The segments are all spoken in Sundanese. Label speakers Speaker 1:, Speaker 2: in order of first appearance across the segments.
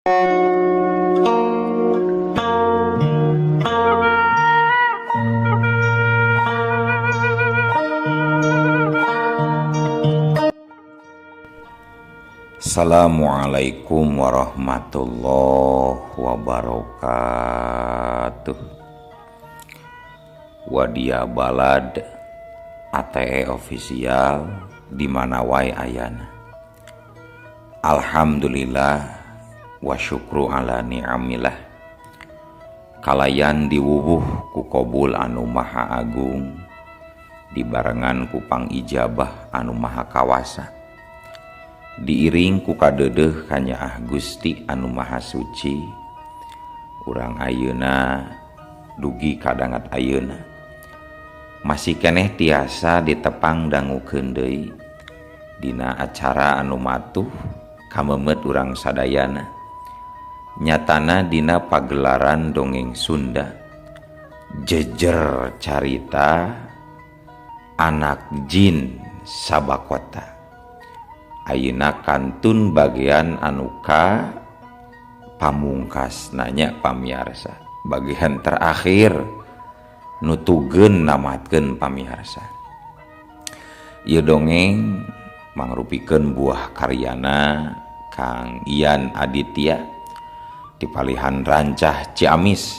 Speaker 1: Assalamualaikum warahmatullahi wabarakatuh. Wadia Balad ATE official di mana wae ayana. Alhamdulillah wa syukru ala ni'amillah. Kalayan diwuwuh ku Qobul anu maha agung, dibarengan ku pangijabah anu maha kawasa. Diiring ku kadeudeuh ka Nyaah Gusti anu maha suci. Urang ayeuna dugi kadangat ayeuna masih keneh tiasa ditepang dangukeun deui dina acara anu matuh kamemet urang sadayana, nyatana dina pagelaran dongeng Sunda jejer carita anak jin Sabakota. Ayeuna kantun bagian anuka pamungkas nanya pamiarsa, bagian terakhir nutugeun namatkeun pamiarsa. Ieu dongeng mangrupikeun buah karyana Kang Ian Aditya di Palihan Rancah Ciamis.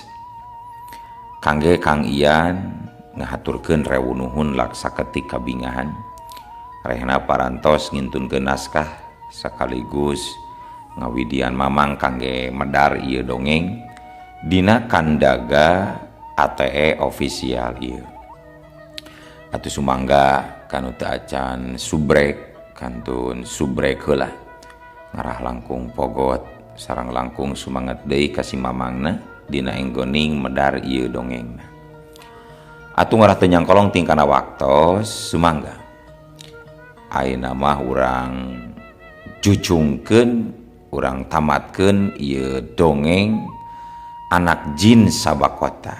Speaker 1: Kangge Kang Ian ngahaturkeun rewuh laksa ketika bingahan. Rehna parantos ngintunkeun naskah sekaligus ngawidian mamang kangge medar ieu dongeng dina kandaga ATE official ieu. Atuh sumangga kanu teu acan subrek kantun subrek heula ngarah langkung pogot sareng langkung sumanget deui ka si mamangna dina enggoning medar ieu dongengna. Atuh ngarah teu nyangkolong tingkana waktos sumangga ayeuna mah urang jucungkeun, urang tamatkeun ieu dongeng anak jin Sabakota.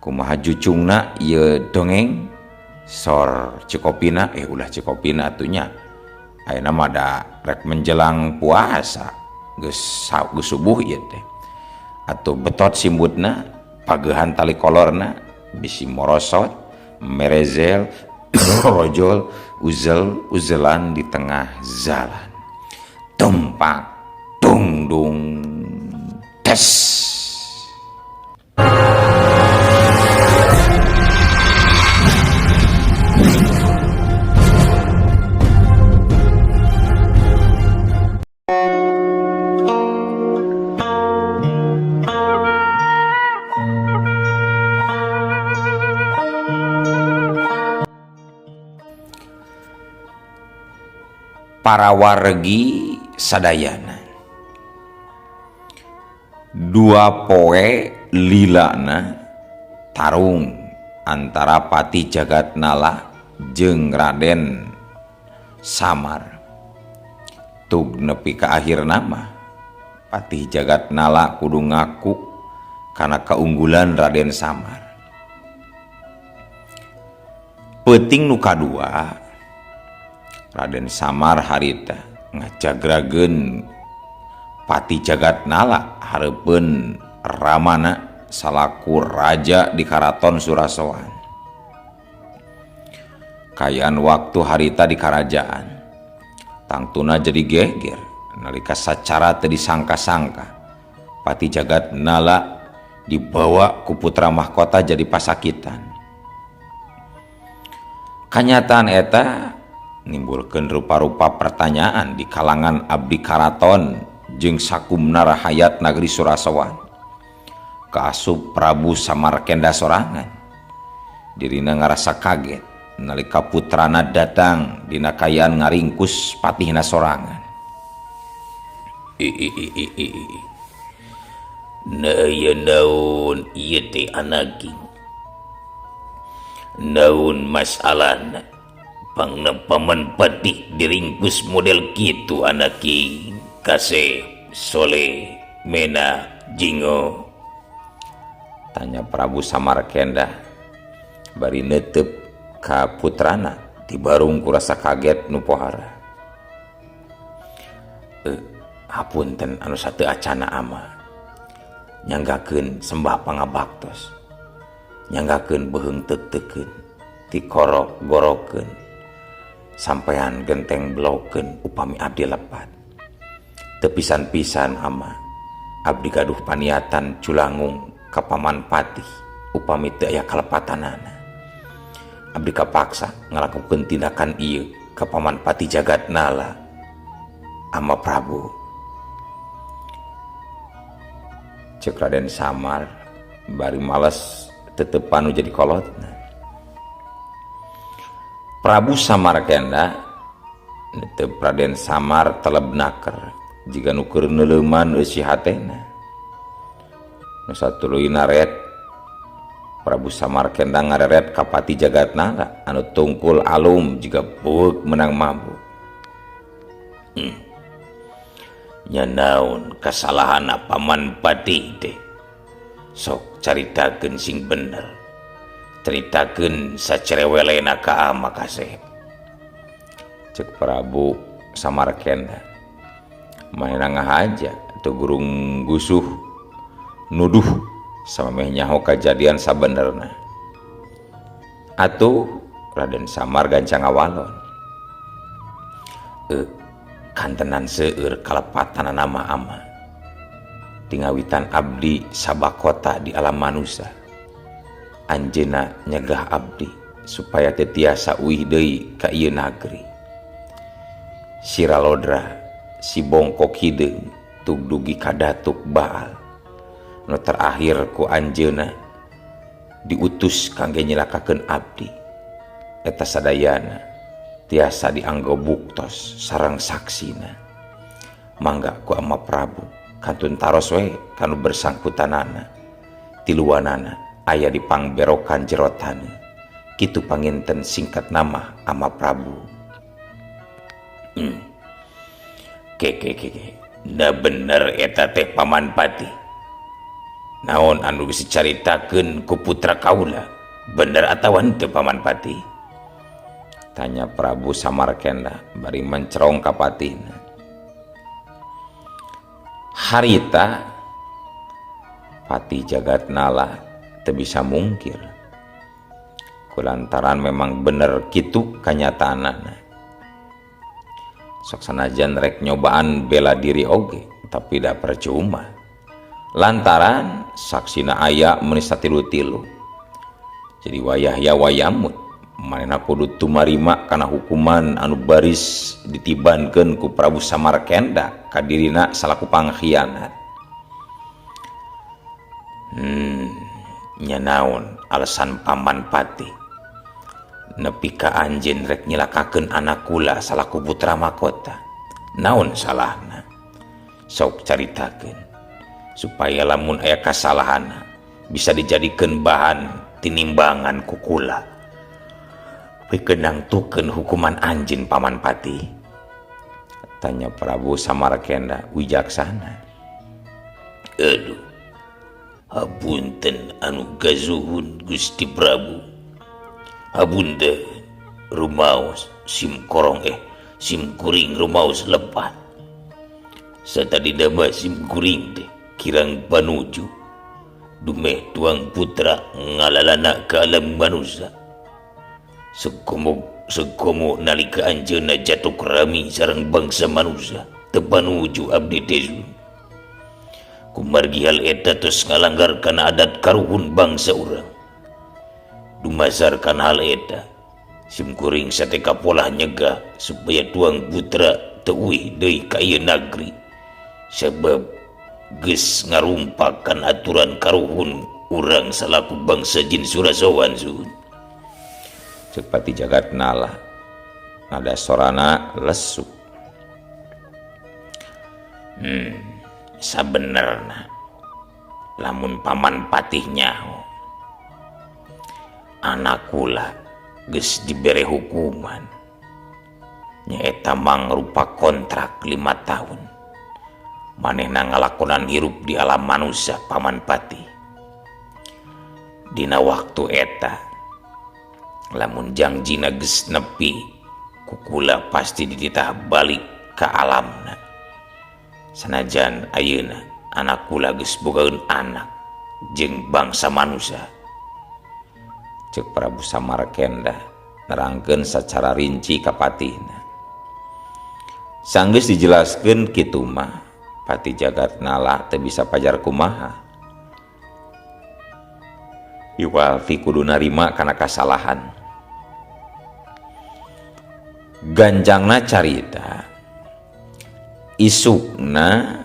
Speaker 1: Kumaha jucungna ieu dongeng sor cikopina ulah cikopina atunya. Ayeuna mah da rek menjelang puasa geus subuh ieu teh. Atuh betot simbutna pageuhan tali kolorna bisi morosot merezel rojol uzel-uzelan di tengah jalan. Tumpak dung dung tes. Para wargi sadayana dua poe lilana tarung antara Pati Jagatnala jeung Raden Samar. Tug nepi ka akhirna mah Pati Jagatnala kudu ngaku kana keunggulan Raden Samar. Peuting nu kadua, Raden Samar harita ngajagrageun Pati Jagatnala hareupeun ramana salaku raja di Karaton Surasowan. Kayaan waktu harita di karajaan tangtuna jadi geger nalika sacara teu disangka-sangka Pati Jagatnala dibawa ku putra mahkota jadi pasakitan. Kanyataan eta nimbulkeun rupa-rupa pertanyaan di kalangan abdi karaton jeung sakumna rahayat nagri Surasowan. Kaasup Prabu Samarkenda sorangan dirina ngarasa kaget nalika putrana datang dina kayaan ngaringkus patihna sorangan. Naon ieu teh anaki? Naon masalahna? Pangna paman patih diringkus model kitu anaki Kasep, Soleh, Mena, Jingo. Tanya Prabu Samarkenda bari neuteup ka putrana dibarung ku rasa kaget nu pohara. hapunten anu sateu acana ama nyanggakeun sembah pangabaktos, nyanggakeun beheung teutekeun ti korok gorokeun sampean genteng blokeun upami abdi lepat. Teu pisan-pisan ama abdi gaduh paniatan culangung ka Paman Patih upami teu aya kalepatanana. Abdi kapaksa ngalakukeun tindakan ieu ka Paman Patih Jagatnala ama Prabu. Cek Raden Samar bari males tetepan nu jadi kolotna. Prabu Samarkanda netep Raden Samar telebnaker jika nuker neleuman eusi hatena. Nu satuluyna red Prabu Samarkanda ngareret ka Pati Jagatnala anu tungkul alum jiga beuk menang mabuk. Nya naon kasalahan Paman Patih teh? Sok caritakeun sing bener. Ceritakeun sacerewelena ka ama kasep. Cek Prabu Samarkanda. Maena ngahaja teu gurung gusuh nuduh samemeh nyaho kajadian sabenerna. Atuh Raden Samar gancang awalon. Kantenan seueur kalepatan nama ama. Tingawitan abdi sabakota di alam manusia. Anjeuna nyegah abdi supaya teu tiasa uih deui ka ieu nagri. Siralodra si bongkok hideung tug dugi ka Datuk Baal. Nu terakhir ku anjeunna diutus kangge nyilakakeun abdi. Eta sadayana tiasa dianggo buktos sareng saksina. Mangga ku ama Prabu kantun taros we kanu bersangkutanana tiluanana aya di pangberokan jerotana. Kitu panginten singkat nama ama Prabu. Ke da bener eta teh Paman Patih. Naon anu geus dicaritakeun ku putra kaula bener atawa henteu Paman Patih? Tanya Prabu Samarkanda bari mencerong ka patihna. Harita Patih Jagatnala teu bisa mungkir kulantaran memang bener kitu kanyataanana. Sok sanajan rek nyobaan bela diri oge tapi da percuma lantaran saksina aya meuni satilu-tilu. Jadi wayah ya wayamut manehna kudu tumarima kana hukuman anu baris ditibankeun ku Prabu Samarkanda ka dirina salaku pangkhianat. Nya naon alasan Paman Patih nepi ka anjeun rek nyilakakeun anak kula salaku putra mahkota? Naon salahna? Sok caritakeun supaya lamun aya kasalahanna bisa dijadikeun bahan tinimbangan ku kula. Pikenang tukeun hukuman anjeun Paman Patih. Tanya Prabu Samarkanda wijaksana. Aduh, hapunten anu gazuhun Gusti Prabu. Habunda rumaos sim kuring rumaos lepat. Satadi dama sim kuring teh kirang panuju dumeh tuang putra ngalalana ka alam manusia. Sekomo nalika anjeunna jatuh rami sareng bangsa manusia teu panuju abdi tezu. Kumargi hal eta tos ngalanggarkan adat karuhun bangsa urang. Dumasarkan hal eta simkuring sateka pola nyegah supaya tuang putra teu uih deui ka ieu nagri sabab geus ngarumpakan aturan karuhun urang salaku bangsa jin Surasowan sun. Cek Pati Jagatnala nada sorana lesu. Sabenerna lamun Paman Patih nyaho anak kula geus dibere hukuman nyaeta mangrupa kontrak 5 tahun manehna ngalakonan hirup di alam manusia Paman Patih. Dina waktu eta lamun jangjina geus nepi ku kula pasti dititah balik ka alamna Sanajan ayeuna anak kula geus bogaeun anak jeung bangsa manusia, cek Prabu Samarkanda nerangkeun sacara rinci ka patina. Sanggeus dijelaskeun kitu mah Pati Jagatnala teu bisa pajar kumaha. Iwalti kudu narima kana kasalahan. Ganjangna carita isukna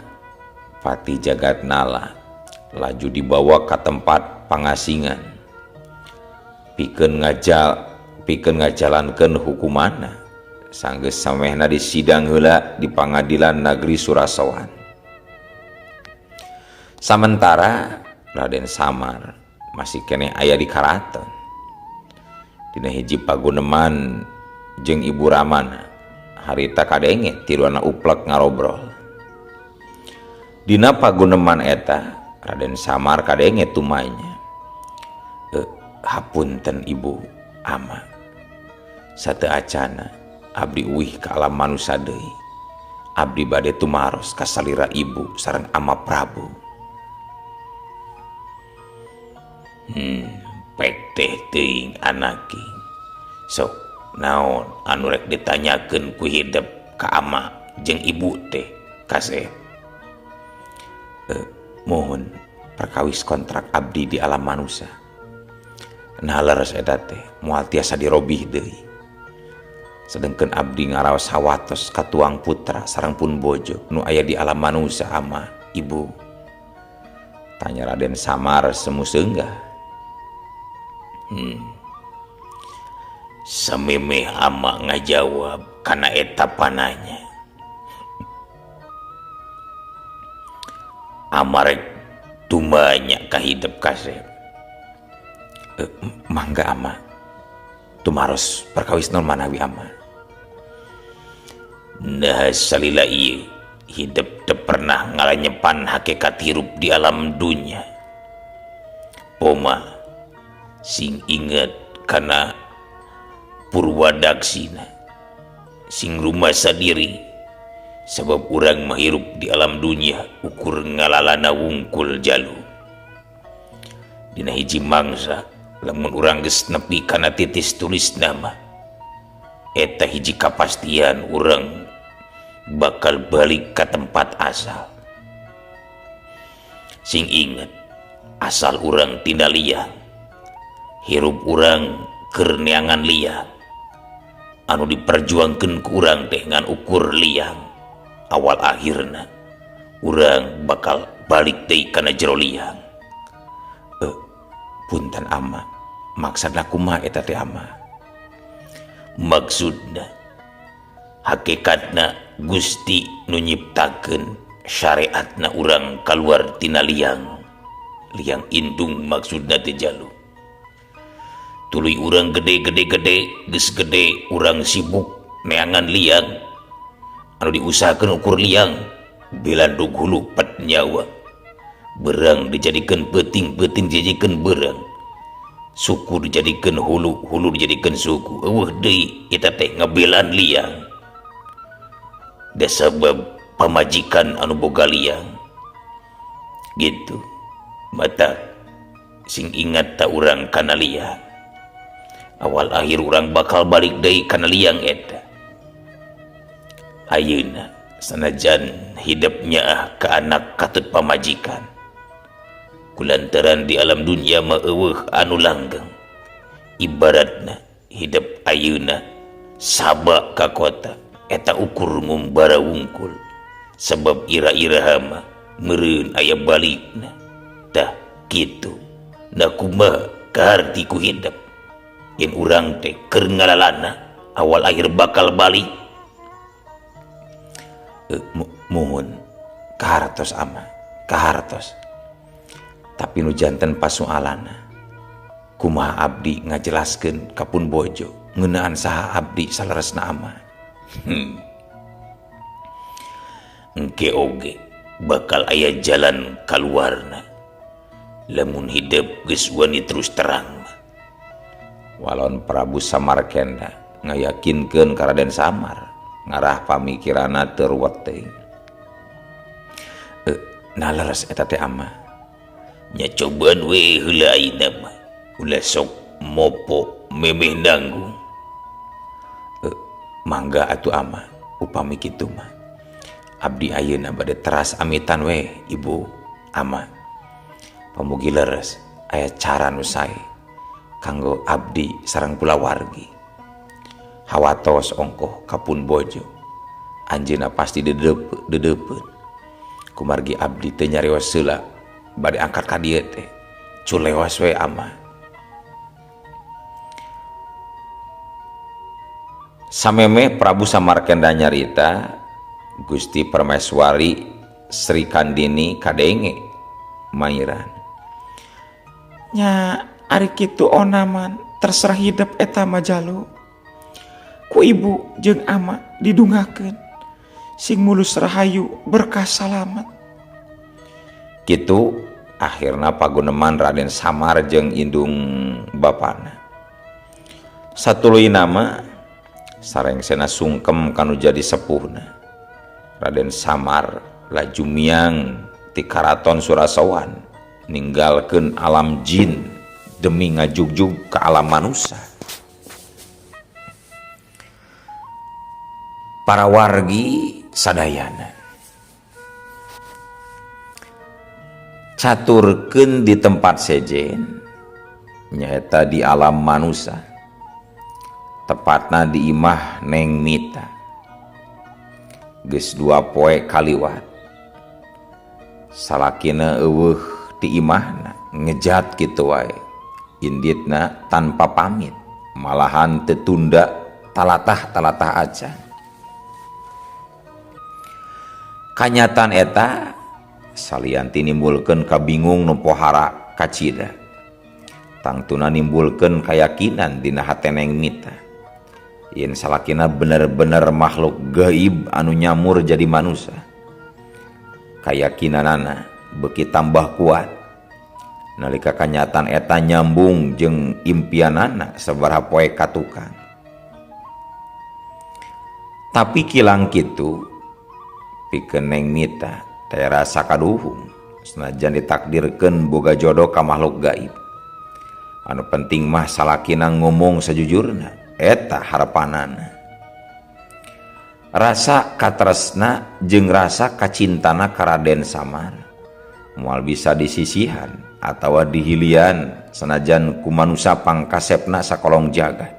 Speaker 1: Pati Jagatnala laju dibawa ke tempat pangasingan pikeun ngajalankeun hukumanna. Sanggeus samehna disidang heula di pangadilan negeri Surasowan. Sementara Raden Samar masih kene aya di karaton. Dina hiji paguneman jeung Ibu Ramana harita kadenge tiluana uplek ngarobrol. Dina paguneman eta Raden Samar kadenge tumanya, hapunten Ibu Ama, sateu acana abdi uih ka alam manusia deui. Abdi bade tumaros ka salira Ibu sareng Ama Prabu. Pek teh teuing anaki. Sok naon anu rek ditanyakeun ku hidep ka Ama jeung Ibu teh kasep? Mohon perkawis kontrak abdi di alam manusia. Nah leres eta teh moal tiasa dirobih deui. Sedengkeun abdi ngaraos hawatos ka tuang putra sareng pun bojo nu aya di alam manusia Ama Ibu. Tanya Raden Samar semu seunggah. Samemeh Ama ngajawab kana eta pananya. Ama rek tumanya ka hidep kasep. Mangga Ama, tumaros perkawis non manawi Ama. Nah salila ieu hidep teu pernah ngalanyepan hakikat hirup di alam dunia. Poma sing inget kana Purwadaksina sing rumasa diri sebab urang menghirup di alam dunia ukur ngalalana wungkul jalu. Dina hiji mangsa lamun urang geus nepi kana titis tulis nama eta hiji kapastian urang bakal balik ke tempat asal. Sing inget asal urang tina liang, hirup urang keur neangan liang, anu diperjuangkeun ku urang teh ngan ukur liang. Awal akhirna urang bakal balik deui kana jero liang. Punten Ama, maksudna kumaha eta teh Ama? Maksudna hakikatna Gusti nu nyiptakeun syariatna urang kaluar tina liang. Liang indung maksudna teh jalu. Tuluy urang gede geus gede urang sibuk neangan liang. Anu diusahakeun ukur liang belandug hulu pet nyawa. Berang dijadikan peting dijadikan berang. Suku dijadikan hulu dijadikan suku. Eueuh deui eta teh ngabelan liang. Da sabab pamajikan anu boga liang. Gitu. Mata sing ingat ta urang kana liang. Awal akhir urang bakal balik deui kana liang eta. Ayeuna sanajan hidupnya ke anak katut pamajikan, kulantaran di alam dunia mah eueuh anu langgeng. Ibaratna hidup ayeuna sabak ka kota eta ukur ngumbara wungkul, sebab ira-iraha mah meureun aya balikna. Tah kitu da kumaha kaharti ku hidup yen urang teh keur ngalalana awal akhir bakal balik. Mohon kahartos Ama, kahartos. Tapi nu janten pasualana kumaha abdi ngajelaskeun ka pun bojo ngeunaan saha abdi saleresna Ama. Engke oge bakal aya jalan kaluarna lamun hidup geus wani terus terang. Walon Prabu Samarkanda ngayakinkeun ka Raden Samar ngarah pamikirana teu ruwet teh. naleres eta teh ama. Nya cobaan we heula ayeuna mah. Ulah sok mopo memeh nanggung. Mangga atuh ama, upami kitu mah. Abdi ayeuna bade teras amitan we ibu ama. Pamugi leres aya cara nu sae kanggo abdi sareng kulawargi. Hawatos ongkoh kapun bojo. Anjeunna pasti dedeupeun. Kumargi abdi teh nyarios heula bade angkat ka dieu teh. Culewas we ama. Sameme Prabu Samarkanda nyarita Gusti Permaiswari Sri Kandini kadenge mairan. Nya ari kitu onaman terserah hidup eta majalu. Ku ibu jeung ama didungakeun sing mulus rahayu berkah salamet. Kitu akhirna paguneman Raden Samar jeung indung bapana. Satuluy nama sarengsena sungkem kanu jadi sepuhna. Raden Samar laju miang ti karaton Surasawan ninggalkeun alam jin demi ngajugjug ke alam manusia. Para wargi sadayana caturkeun di tempat sejen nyaeta di alam manusia, tepatna di imah Neng Mita. Geus 2 poe kaliwat salakina eueuh ti imahna ngejat kitu wae, inditna tanpa pamit, malahan tetunda talatah aja. Kanyataan eta salianti nimbulkeun kabingung nu pohara kacida. Tangtuna nimbulkeun kayakinan dina hate Neng Mita. Yen salakina bener-bener makhluk gaib anu nyamur jadi manusia. Kayakinanana beuki tambah kuat. Nalika kanyataan eta nyambung jeung impianana sabaraha poe katukang. Tapi kilang kitu pikeun Neng Mita teh rasa kaduhung senajan ditakdirkeun boga jodoh ka makhluk gaib. Anu penting mah salakina ngomong sajujurna eta harapanana. Rasa katresna jeung rasa kacintana ka Raden Samar moal bisa disisihan atawa dihilian sanajan ku manusia pangkasepna sakolong jagat.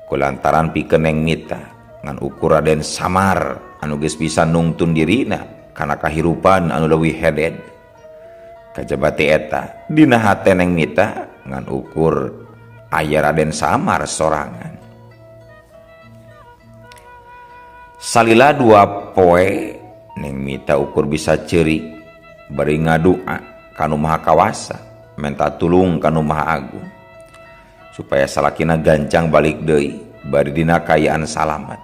Speaker 1: Kulantaran pikeun Neng Mita ngan ukur Raden Samar anu geus bisa nungtun dirina kana kahirupan anu leuwih heded. Kajaba teh eta dina hate Neng Mita ngan ukur aya Raden Samar sorangan. Salila 2 poe Neng Mita ukur bisa ceurik bari ngadua kanu Maha Kawasa menta tulung kanu Maha Agung supaya salakina gancang balik deui bari dina kayaan salamet.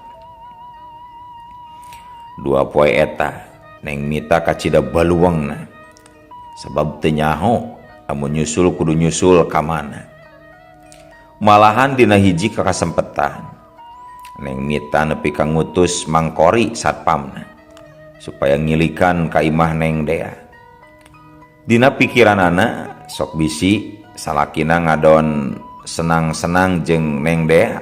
Speaker 1: 2 poe eta Neng Mita kacida baluwengna sabab teu nyaho amun nyusul kudu nyusul ka mana. Malahan dina hiji kakasempetan Neng Mita nepi ka ngutus Mangkori satpamna supaya ngilikan ka imah Neng Dea. Dina pikiranana sok bisi salakina ngadon senang-senang jeung Neng Dea.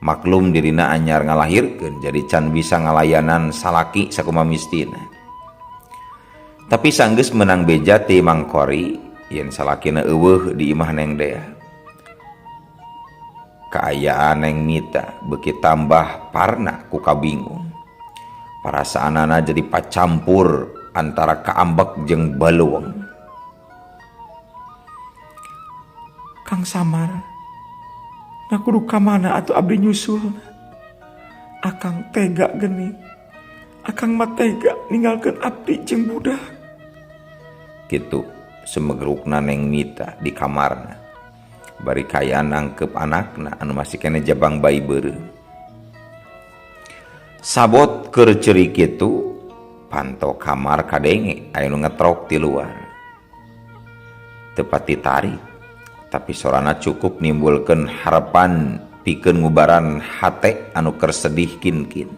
Speaker 1: Maklum dirina anyar ngalahirkeun jadi can bisa ngalayanan salaki sakumaha mistina. Tapi sanggeus menang beja ti Mangkori yen salakina eueuh di imah Neng Dea. Kaayaan Neng Mita beuki tambah parna ku kabingung. Parasaanana jadi pacampur antara kaambek jeung baluweng. Kang Samar, na kudu ka mana atuh abdi nyusul? Akang tega geuning. Akang mah tega ninggalkeun abdi jeung budak. Kitu semegrukna Neng Mita di kamarna. Bari kayaan nangkep anakna anu masih kene jabang bayi beureum. Sabot keur ceurik kitu panto kamar kadenge aya nu ngetrok ti luar. Teu pati tarik tapi sorana cukup nimbulkeun harapan pikeun ngubaran hate anu keur sedih kin-kin.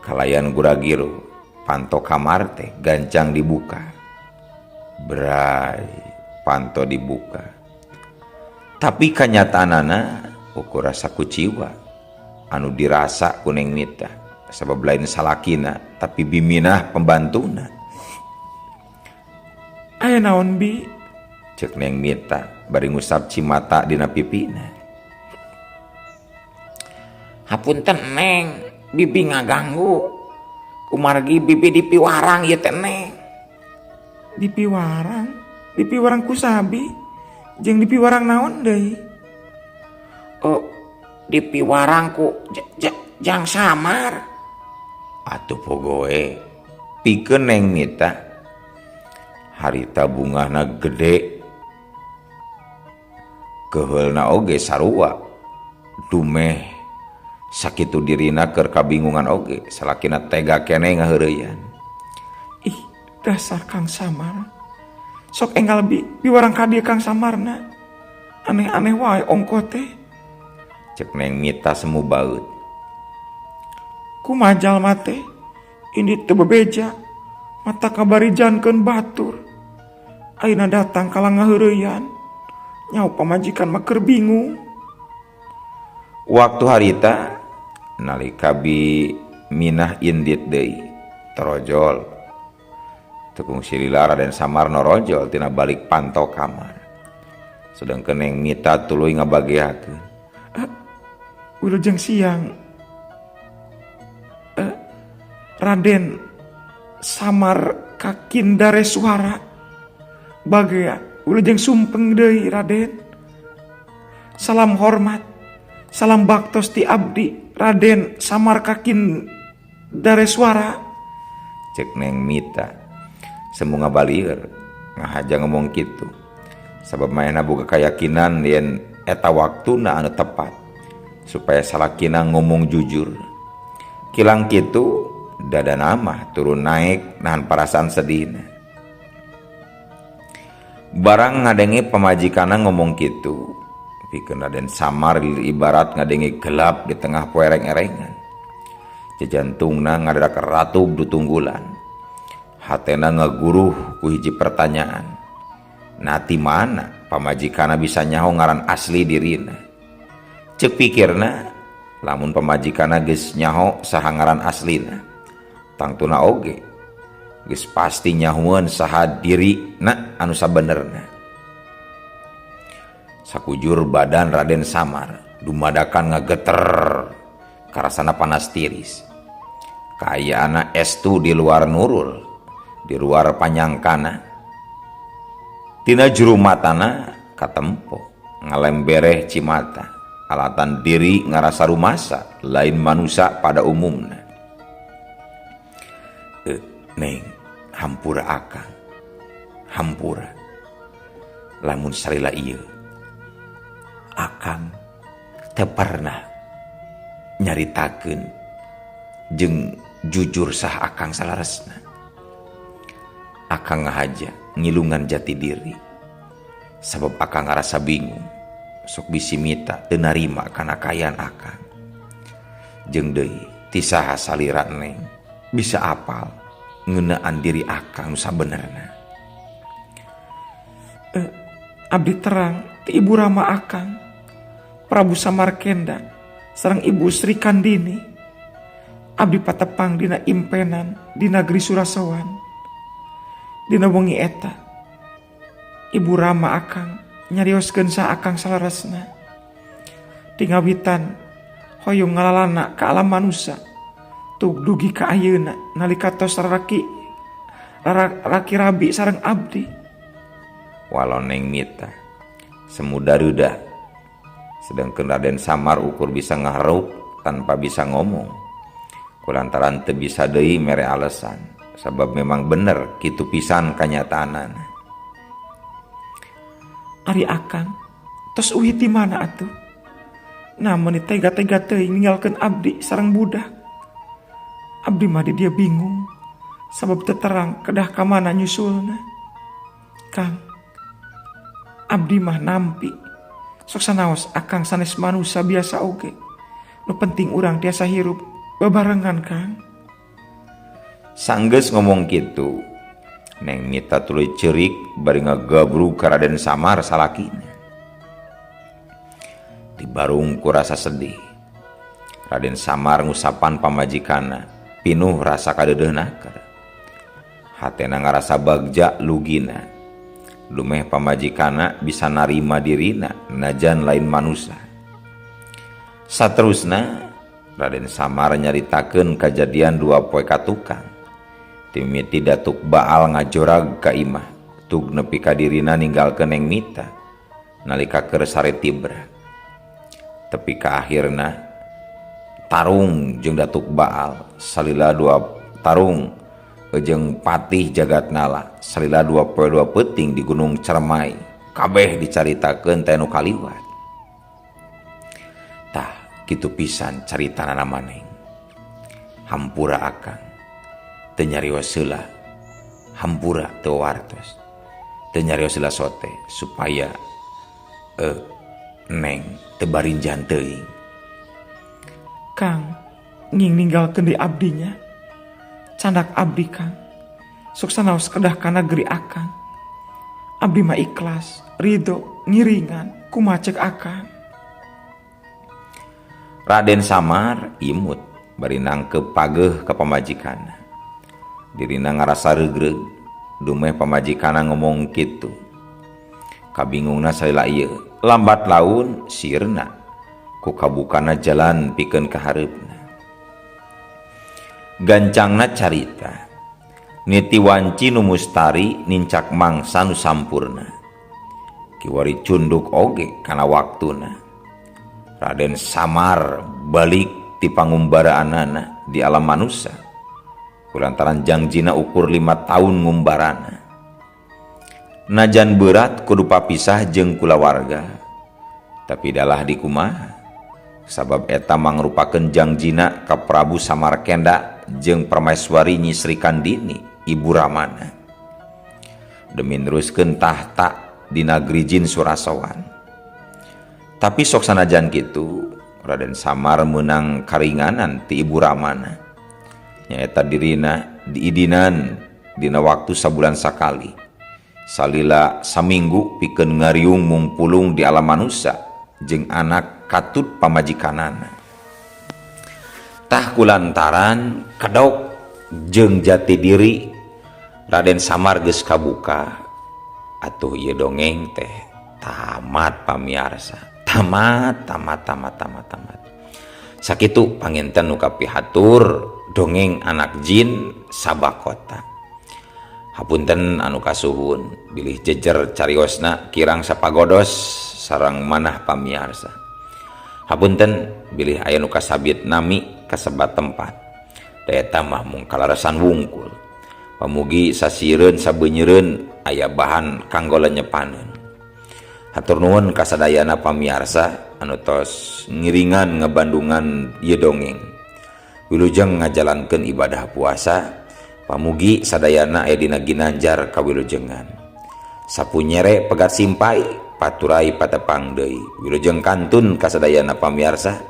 Speaker 1: Kalayan Guragiru panto kamar teh gancang dibuka. Bray, panto dibuka. Tapi kanyataanana ukur rasa kuciwa anu dirasa kuneng mita sabab lain salakina tapi biminah pembantuna.
Speaker 2: Aya naon bi?
Speaker 1: Cek neng mita bari ngusap cimata dina pipina.
Speaker 3: Hapunten Neng, bibi ngaganggu. Kumargi bibi dipiwarang ieu teh Neng.
Speaker 2: Dipiwarang kusabi jeung dipiwarang naon deui?
Speaker 3: Oh, dipiwarang ku jang samar.
Speaker 1: Atuh pogoe pikeun neng mita harita bungahna gede keheulna oge sarua dumeh sakitu dirina keur kabingungan oge salakina tega keneh ngaheureuyan.
Speaker 2: Ih, dasar Kang Samar. Sok enggal biwarang ka dieu Kang Samarna. Aneh-aneh wae ongko teh.
Speaker 1: Cek neng mita semu baut.
Speaker 2: Kumaha jalma teh indit teu bebeja mata kabarijankeun batur. Ayeuna datang kala ngaheureuyan. Nyaho pamajikan mah keur bingung.
Speaker 1: Waktu harita nalika bi minah indit deui torojol tekung silila Raden Samar norojol tina balik panto kamar sedangkeun neng mita tuluy ngabageakeun.
Speaker 2: Wilujeng siang Raden Samar kakindare suara bagea wilujeng sumpeng deui Raden. Salam hormat, salam baktos ti abdi Raden Samar kakindare suara.
Speaker 1: Cek neng mita semu ngabalieur ngahaja ngomong kitu sabab maena boga kayakinan yen eta waktuna anu tepat supaya salakina ngomong jujur. Kilang kitu dadana mah turun naik nahan perasaan sedihna. Barang ngadenge pamajikana ngomong kitu pikeun Raden Samar ibarat ngadenge gelap di tengah poereng-erengan. Jajantungna ngadadak ratub du tunggulan. Hatena ngaguruh ku hiji pertanyaan. Nati mana pamajikana bisa nyaho ngaran asli dirina? Cek pikirna lamun pamajikana geus nyaho saha ngaran aslina. Tangtuna oge geus pasti nyahueun saha dirina anu sabenerna. Sakujur badan Raden Samar dumadakan ngageter karasana panas tiris. Kayaana estu di luar nurul, di luar panyangkana. Tina juru matana katempo ngalembereh cimata alatan diri ngarasa rumasa lain manusia pada umumna. Neng hampura akang hampura lamun sarila ieu akang teu pernah nyaritakeun jeung jujur sah akang salaresna. Akang ngahaja ngilungan jati diri sabab akang ngarasa bingung sok bisi mita teu narima kana kayaan akang. Jeung deui ti saha salira neng bisa apal ngeunaan diri akang sabenerna.
Speaker 2: Abdi terang ti Ibu Rama akang Prabu Samarkenda sareng Ibu Sri Kandini. Abdi patepang dina impenan di negeri Surasawan. Dina wengi eta Ibu Rama akang nyarioskeun sa akang salaresna. Tingawitan hoyong ngalalana ka alam manusia tug dugi ka ayeuna nalika tos raki rabi sareng abdi.
Speaker 1: Walau neng mita semudah ruda sedangkan Raden Samar ukur bisa ngaharup tanpa bisa ngomong kulantaran teu bisa deui mere alesan sabab memang bener kitu pisan kanyataanana.
Speaker 2: Ari akang tos uih di mana atuh? Namun tega-tega teuing ninggalkeun abdi sareng budak. Abdi mah di dia bingung sabab teu terang kedah ka mana nyusulna. Kang, abdi mah nampi sok sanaos akang sanes manusia biasa oge. Nu penting urang tiasa hirup bebarengan Kang.
Speaker 1: Sanggeus ngomong kitu, Neng Mita tuluy ceurik bari ngagabrug ka Raden Samar salakina. Dibarung ku rasa sedih, Raden Samar ngusapan pamajikanna pinuh rasa kadeudeuhnaker. Hatena ngarasa bagja lugina, lumeh pamajikanna bisa narima dirina najan lain manusia. Saterusna Raden Samar nyaritakeun kajadian 2 poe ka tukang. Timiti Datuk Baal ngajorag ka imah tug nepi ka dirina ninggalkeun Neng Mita nalika keur sare tibra. Tepi ka akhirna tarung jeung Datuk Baal salila 2 tarung jeung Patih Jagatnala salila 2 poe 2 peuting di Gunung Cermai kabeh dicaritakeun teh nu kaliwat. Tah kitu pisan caritana maneh. Hampura akang teu nyarios heula, hampura teu wartos, teu nyarios heula sote supaya Neng teu barinjan teuing.
Speaker 2: Kang nging ninggalkeun di abdinya. Candak abdi Kang, sok sanaos kedah kana geri akang. Abdi mah ikhlas, ridho, ngiringan kumaha ceuk akang.
Speaker 1: Raden Samar imut bari nangkep pageuh ka pamajikanna. Dirina ngarasa regreg dumeh pamajikanna ngomong kitu. Kabingungna salila ieu, lambat laun sieurna ku kabukana jalan pikeun ka hareupna. Gancangna carita niti wanci nu mustari nincak mangsa nu sampurna. Kiwari cunduk oge kana waktuna. Raden Samar balik ti pangumbaraanana di alam manusia. Kulantaran jangjina ukur 5 tahun ngumbarana. Najan berat kudu papisah jeung kulawarga, tapi dalah dikumaha. Sabab eta mangrupakeun jangjina ka Prabu Samarkenda jeung Permaiswari Nyi Sri Kandini, ibu Ramana. Demi neruskeun tahta di nagri Jin Surasawan. Tapi sok sanajan kitu, Raden Samar meunang karinganan ti ibu Ramana. Nyaeta dirina diidinan dina waktu sabulan sakali salila saminggu pikeun ngariung mumpulung di alam manusia jeung anak katut pamajikanana. Tah kulantaran kedok jeung jati diri Raden Samar geus kabuka, atuh ieu dongeng teh tamat pamiarsa, tamat. Sakitu panginten nu kapihatur dongeng anak jin sabakota. Hapunten anu kasuhun, bilih jejer cariosna kirang sapagodos sareng manah pamiarsa. Hapunten bilih aya nu kasabit nami kasebat tempat. Daya tamah mung kalarasan wungkul. Pamugi sasiereun sabeunyereun aya bahan kanggo lenyepaneun. Hatur nuhun kasadayana pamiarsa anu tos ngiringan ngabandungan ieu dongeng. Wilujeng ngajalankeun ibadah puasa, pamugi sadayana aya dina ginanjar kawilujengan. Sapunyere pegat simpai, paturai patepang deui. Wilujeng kantun kasadayana pamiarsa,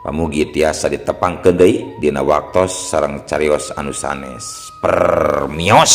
Speaker 1: pamugi tiasa ditepangkeun deui dina waktos sareng carios anu sanes. Permios.